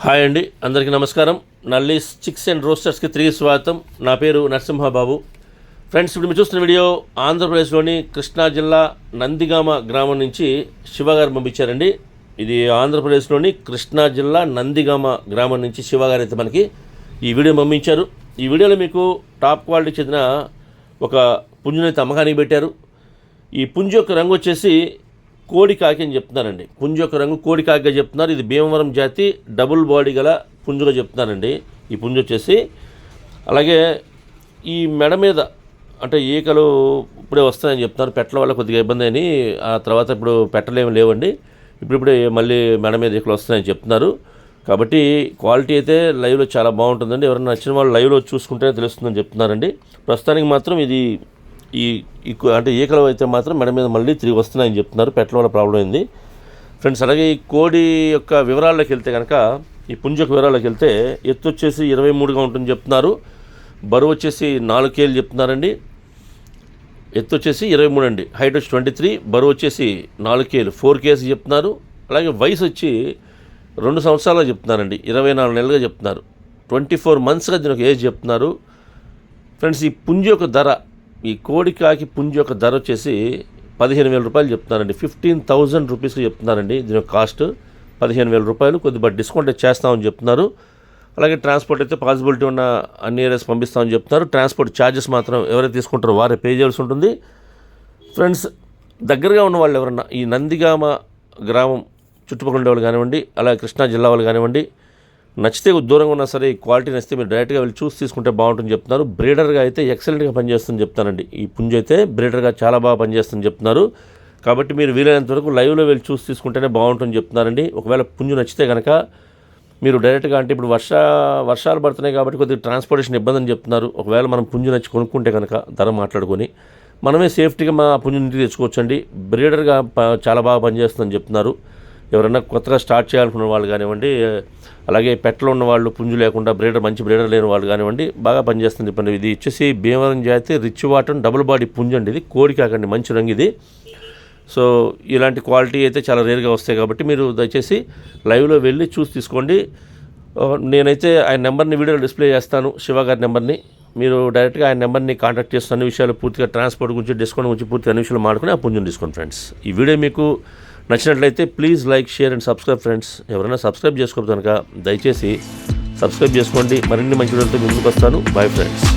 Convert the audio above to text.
Hi అండి, అందరికీ నమస్కారం. నల్లీస్ చిక్స్ అండ్ రోస్టర్స్కి తిరిగి స్వాగతం. నా పేరు నరసింహబాబు. ఫ్రెండ్స్, ఇప్పుడు మీరు చూస్తున్న వీడియో ఆంధ్రప్రదేశ్లోని కృష్ణా జిల్లా నందిగామ గ్రామం నుంచి శివగారు పంపించారండి. ఇది ఆంధ్రప్రదేశ్లోని కృష్ణా జిల్లా నందిగామ గ్రామం నుంచి శివగారు అయితే మనకి ఈ వీడియో పంపించారు. ఈ వీడియోలో మీకు టాప్ క్వాలిటీకి చెందిన ఒక పుంజునైతే అమ్మకానికి పెట్టారు. ఈ పుంజు యొక్క రంగు వచ్చేసి కోడి కాకి అని చెప్తున్నారండి. పుంజు యొక్క రంగు కోడి కాకిగా చెప్తున్నారు. ఇది భీమవరం జాతి డబుల్ బాడీ గల పుంజుగా చెప్తున్నారండి ఈ పుంజు వచ్చేసి. అలాగే ఈ మెడ మీద అంటే ఈకలు ఇప్పుడే వస్తాయని చెప్తున్నారు. పెట్టల వల్ల కొద్దిగా ఇబ్బంది అని, ఆ తర్వాత ఇప్పుడు పెట్టలేమి లేవండి. ఇప్పుడిప్పుడే మళ్ళీ మెడ మీద ఈకలు వస్తాయని చెప్తున్నారు. కాబట్టి క్వాలిటీ అయితే లైవ్లో చాలా బాగుంటుందండి. ఎవరైనా నచ్చిన వాళ్ళు లైవ్లో చూసుకుంటేనే తెలుస్తుందని చెప్తున్నారండి. ప్రస్తుతానికి మాత్రం ఇది అంటే ఈకలు అయితే మాత్రం మెడ మీద మళ్ళీ తిరిగి వస్తున్నాయని చెప్తున్నారు. పెట్టల వల్ల ప్రాబ్లం అయింది ఫ్రెండ్స్. అలాగే ఈ కోడి యొక్క వివరాల్లోకి వెళ్తే కనుక, ఈ పుంజు యొక్క వివరాల్లోకి వెళ్తే ఎత్తు వచ్చేసి 23గా ఉంటుంది చెప్తున్నారు. బరువు వచ్చేసి 4 కేజీలు చెప్తున్నారండి. ఎత్తు వచ్చేసి 23 అండి. హైట్ వచ్చి 23, బరువు వచ్చేసి 4 కేజీలు 4 కేజీ చెప్తున్నారు. అలాగే వయసు వచ్చి 2 సంవత్సరాలుగా చెప్తున్నారండి. 24 నెలలుగా చెప్తున్నారు. 24 మంత్స్గా దీనికి ఏజ్ చెప్తున్నారు ఫ్రెండ్స్. ఈ పుంజు యొక్క ధర, ఈ కోడి కాకి పుంజు యొక్క ధర వచ్చేసి 15,000 రూపాయలు చెప్తున్నారండి. 15,000 రూపీస్కి చెప్తున్నారండి దీని యొక్క కాస్ట్. 15,000 రూపాయలు. కొద్దిగా డిస్కౌంట్ చేస్తామని చెప్తున్నారు. అలాగే ట్రాన్స్పోర్ట్ అయితే పాసిబిలిటీ ఉన్న అన్ని ఏరియాస్ పంపిస్తామని చెప్తున్నారు. ట్రాన్స్పోర్ట్ ఛార్జెస్ మాత్రం ఎవరైతే తీసుకుంటారో వారే పే చేయాల్సి ఉంటుంది ఫ్రెండ్స్. దగ్గరగా ఉన్న వాళ్ళు ఎవరన్నా ఈ నందిగామ గ్రామం చుట్టుపక్కల ఉండే వాళ్ళు కానివ్వండి, అలాగే కృష్ణా జిల్లా వాళ్ళు కానివ్వండి, నచ్చితే దూరంగా ఉన్నా సరే ఈ క్వాలిటీ నచ్చితే మీరు డైరెక్ట్గా వెళ్ళి చూసి తీసుకుంటే బాగుంటుందని చెప్తున్నారు. బ్రీడర్గా అయితే ఎక్సలెంట్గా పనిచేస్తుందని చెప్తానండి. ఈ పుంజు అయితే బ్రీడర్గా చాలా బాగా పనిచేస్తుందని చెప్తున్నారు. కాబట్టి మీరు వీలైనంత వరకు లైవ్లో వెళ్ళి చూసి తీసుకుంటేనే బాగుంటుందని చెప్తున్నారండి. ఒకవేళ పుంజు నచ్చితే కనుక మీరు డైరెక్ట్గా, అంటే ఇప్పుడు వర్షాలు పడుతున్నాయి కాబట్టి కొద్దిగా ట్రాన్స్పోర్టేషన్ ఇబ్బంది అని చెప్తున్నారు. ఒకవేళ మనం పుంజు నచ్చి కొనుక్కుంటే కనుక ధర మాట్లాడుకొని మనమే సేఫ్టీగా మా పుంజు ఇంటికి తెచ్చుకోవచ్చండి. బ్రీడర్గా చాలా బాగా పనిచేస్తుందని చెప్తున్నారు. ఎవరైనా కొత్తగా స్టార్ట్ చేయాలనుకున్న వాళ్ళు కానివ్వండి, అలాగే పెట్టలో ఉన్న వాళ్ళు, పుంజు లేకుండా మంచి బ్రీడర్ లేని వాళ్ళు కానివ్వండి, బాగా పనిచేస్తుంది చెప్పండి. ఇది వచ్చేసి భీమవరం జాతి రిచ్ వాటన్ డబుల్ బాడీ పుంజు అండి. ఇది కోడి కాకండి, మంచి రంగు ఇది. సో ఇలాంటి క్వాలిటీ అయితే చాలా రేర్గా వస్తాయి కాబట్టి మీరు దయచేసి లైవ్లో వెళ్ళి చూసి తీసుకోండి. నేనైతే ఆయన నెంబర్ని వీడియోలో డిస్ప్లే చేస్తాను, శివ గారి నెంబర్ని. మీరు డైరెక్ట్గా ఆయన నెంబర్ని కాంటాక్ట్ చేస్తున్న అన్ని విషయాలు పూర్తిగా ట్రాన్స్పోర్ట్ గురించి, డిస్కౌంట్ గురించి పూర్తిగా అన్ని విషయాలు మాట్లాడుకుని ఆ పుంజుని తీసుకోండి ఫ్రెండ్స్. ఈ వీడియో మీకు నచ్చినట్లయితే please like, share and subscribe friends. ఎవరైనా సబ్స్క్రైబ్ చేసుకోవద్దు కనుక దయచేసి సబ్స్క్రైబ్ చేసుకోండి. మరిన్ని మంచి వీడియోలతో ముందుకు వస్తాను. Bye friends.